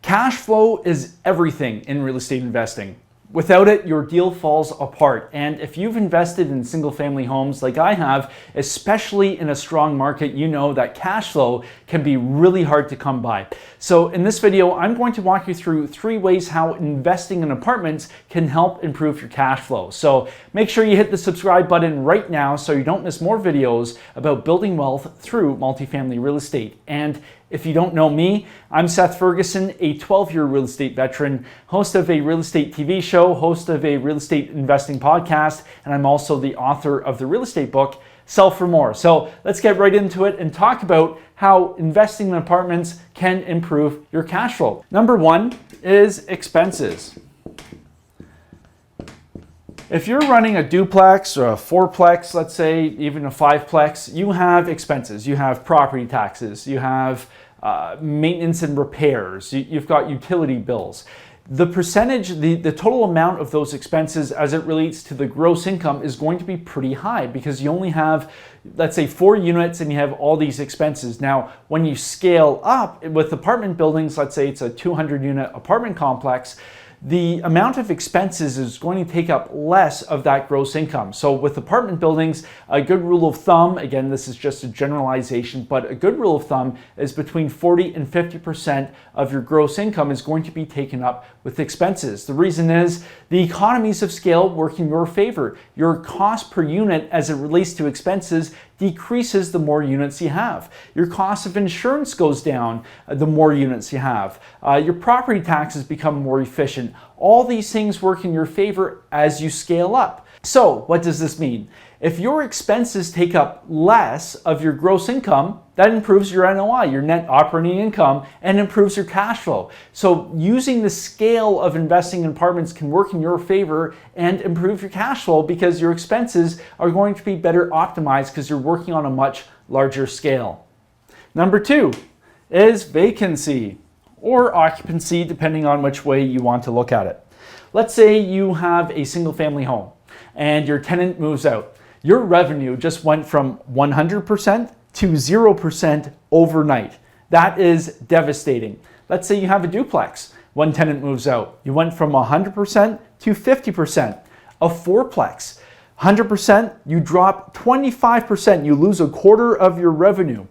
Cash flow is everything in real estate investing. Without it, your deal falls apart. And if you've invested in single family homes like I have, especially in a strong market, you know that cash flow can be really hard to come by. So in this video, I'm going to walk you through 3 ways how investing in apartments can help improve your cash flow. So make sure you hit the subscribe button right now so you don't miss more videos about building wealth through multifamily real estate. And if you don't know me, I'm Seth Ferguson, a 12-year real estate veteran, host of a real estate TV show, host of a real estate investing podcast, and I'm also the author of the real estate book, Sell for More. So let's get right into it and talk about how investing in apartments can improve your cash flow. Number 1 is expenses. If you're running a duplex or a fourplex, let's say even a fiveplex, you have expenses. You have property taxes, you have maintenance and repairs, you've got utility bills. The percentage, the total amount of those expenses as it relates to the gross income is going to be pretty high because you only have, let's say, 4 units and you have all these expenses. Now, when you scale up with apartment buildings, let's say it's a 200-unit apartment complex, the amount of expenses is going to take up less of that gross income. So with apartment buildings, a good rule of thumb, again, this is just a generalization, but a good rule of thumb is between 40 and 50% of your gross income is going to be taken up with expenses. The reason is the economies of scale work in your favor. Your cost per unit as it relates to expenses decreases the more units you have. Your cost of insurance goes down the more units you have. Your property taxes become more efficient. All these things work in your favor as you scale up. So what does this mean? If your expenses take up less of your gross income, that improves your NOI, your net operating income, and improves your cash flow. So using the scale of investing in apartments can work in your favor and improve your cash flow because your expenses are going to be better optimized because you're working on a much larger scale. Number 2 is vacancy or occupancy, depending on which way you want to look at it. Let's say you have a single family home and your tenant moves out. Your revenue just went from 100% to 0% overnight. That is devastating. Let's say you have a duplex. One tenant moves out. You went from 100% to 50%. A fourplex, 100%, you drop 25%. You lose a quarter of your revenue.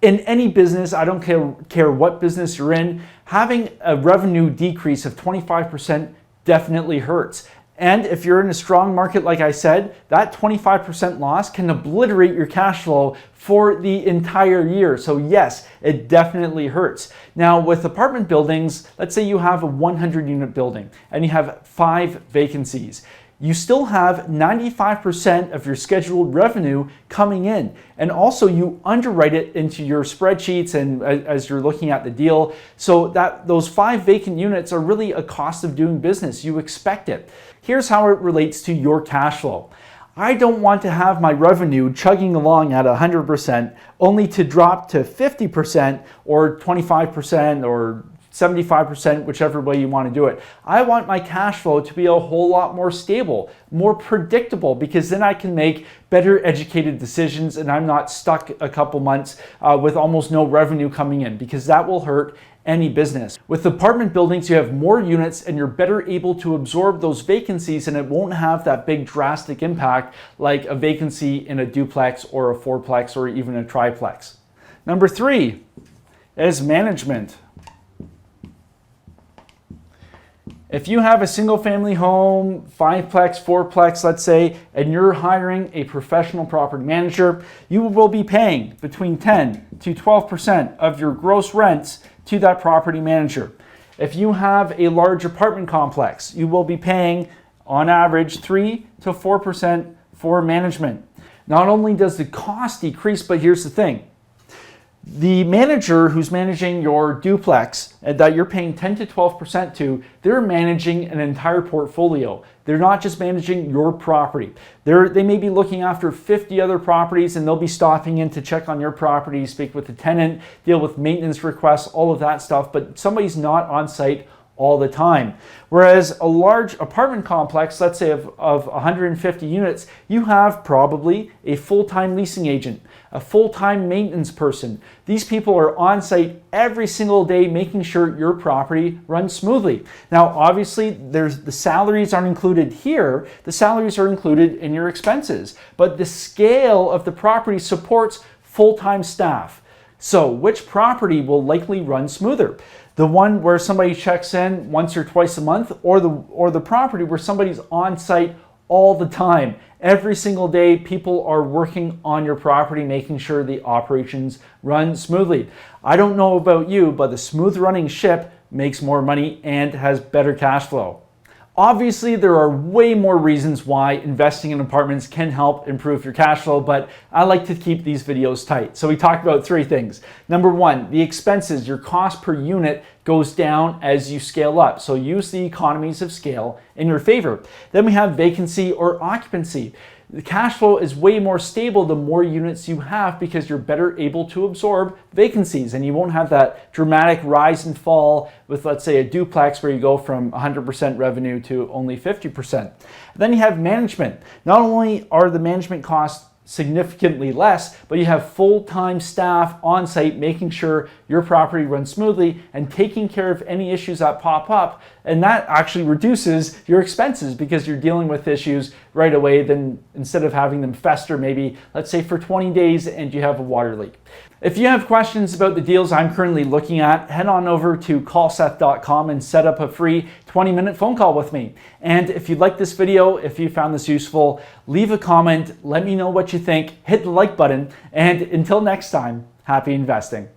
In any business, I don't care what business you're in, having a revenue decrease of 25% definitely hurts. And if you're in a strong market, like I said, that 25% loss can obliterate your cash flow for the entire year. So yes, it definitely hurts. Now with apartment buildings, let's say you have a 100-unit building and you have 5 vacancies. You still have 95% of your scheduled revenue coming in. And also you underwrite it into your spreadsheets and as you're looking at the deal, so that those 5 vacant units are really a cost of doing business. You expect it. Here's how it relates to your cash flow. I don't want to have my revenue chugging along at 100% only to drop to 50% or 25% or 75%, whichever way you want to do it. I want my cash flow to be a whole lot more stable, more predictable, because then I can make better educated decisions and I'm not stuck a couple months with almost no revenue coming in, because that will hurt any business. With apartment buildings, you have more units and you're better able to absorb those vacancies and it won't have that big drastic impact like a vacancy in a duplex or a fourplex or even a triplex. Number 3 is management. If you have a single family home, 5-plex, 4-plex, let's say, and you're hiring a professional property manager, you will be paying between 10 to 12% of your gross rents to that property manager. If you have a large apartment complex, you will be paying on average 3 to 4% for management. Not only does the cost decrease, but here's the thing. The manager who's managing your duplex that you're paying 10 to 12% to, they're managing an entire portfolio. They're not just managing your property. They may be looking after 50 other properties and they'll be stopping in to check on your property, speak with the tenant, deal with maintenance requests, all of that stuff, but somebody's not on site all the time. Whereas a large apartment complex, let's say of 150 units, you have probably a full-time leasing agent, a full-time maintenance person. These people are on site every single day making sure your property runs smoothly. Now, obviously, the salaries aren't included here. The salaries are included in your expenses, but the scale of the property supports full-time staff. So which property will likely run smoother? The one where somebody checks in once or twice a month, or the property where somebody's on site all the time? Every single day, people are working on your property, making sure the operations run smoothly. I don't know about you, but the smooth running ship makes more money and has better cash flow. Obviously, there are way more reasons why investing in apartments can help improve your cash flow, but I like to keep these videos tight. So we talked about three things. Number one, the expenses, your cost per unit goes down as you scale up. So use the economies of scale in your favor. Then we have vacancy or occupancy. The cash flow is way more stable the more units you have because you're better able to absorb vacancies, and you won't have that dramatic rise and fall with, let's say, a duplex where you go from 100% revenue to only 50%. Then you have management. Not only are the management costs significantly less, but you have full-time staff on site making sure your property runs smoothly and taking care of any issues that pop up. And that actually reduces your expenses because you're dealing with issues right away, then instead of having them fester maybe, let's say, for 20 days and you have a water leak. If you have questions about the deals I'm currently looking at, head on over to callseth.com and set up a free 20-minute phone call with me. And if you like this video, if you found this useful, leave a comment, let me know what you think, hit the like button, and until next time, happy investing.